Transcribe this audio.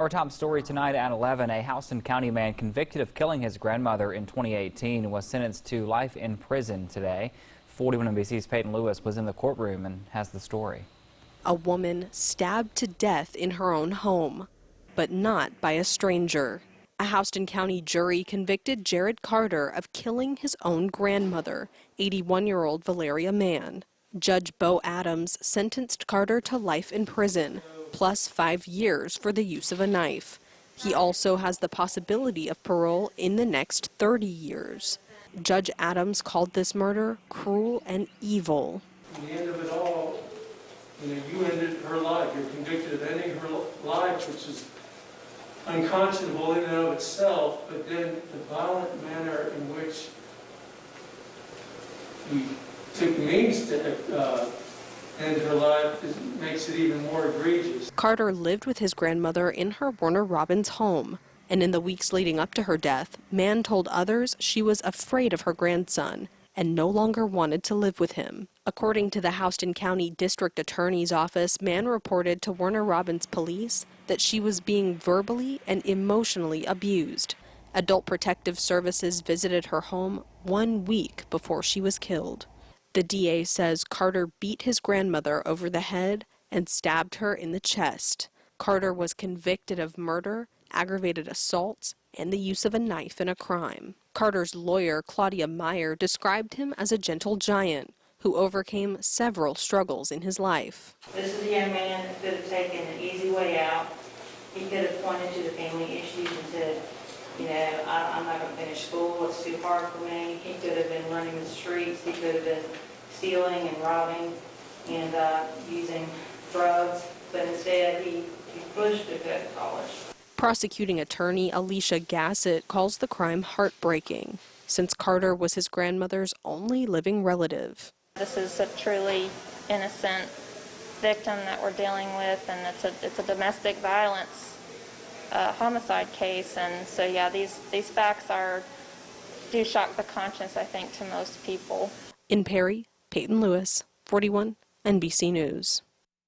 Our top story tonight at 11, a Houston County man convicted of killing his grandmother in 2018 was sentenced to life in prison today. 41 NBC's Peyton Lewis was in the courtroom and has the story. A woman stabbed to death in her own home, but not by a stranger. A Houston County jury convicted Jared Carter of killing his own grandmother, 81-year-old Valeria Mann. Judge Bo Adams sentenced Carter to life in prison, plus 5 years for the use of a knife. He also has the possibility of parole in the next 30 years. Judge Adams called this murder cruel and evil. In the end of it all, you ended her life. You're convicted of ending her life, which is unconscionable in and of itself, but then the violent manner in which you took means to end her life makes it even more egregious. Carter lived with his grandmother in her Warner Robins home, and in the weeks leading up to her death, Mann told others she was afraid of her grandson and no longer wanted to live with him. According to the Houston County District Attorney's Office, Mann reported to Warner Robins police that she was being verbally and emotionally abused. Adult Protective Services visited her home 1 week before she was killed. The DA says Carter beat his grandmother over the head and stabbed her in the chest. Carter was convicted of murder, aggravated assault, and the use of a knife in a crime. Carter's lawyer, Claudia Meyer, described him as a gentle giant who overcame several struggles in his life. This is a young man that could have taken an easy way out. He could have pointed to the family issues and said, I'm not going to finish school, it's too hard for me. He could have been running the streets, he could have been stealing and robbing and using drugs, but instead he pushed to go to college. Prosecuting attorney Alicia Gassett calls the crime heartbreaking, since Carter was his grandmother's only living relative. This is a truly innocent victim that we're dealing with, and it's a domestic violence homicide case, and so yeah, these facts do shock the conscience, I think, to most people. In Perry, Peyton Lewis, 41 NBC News.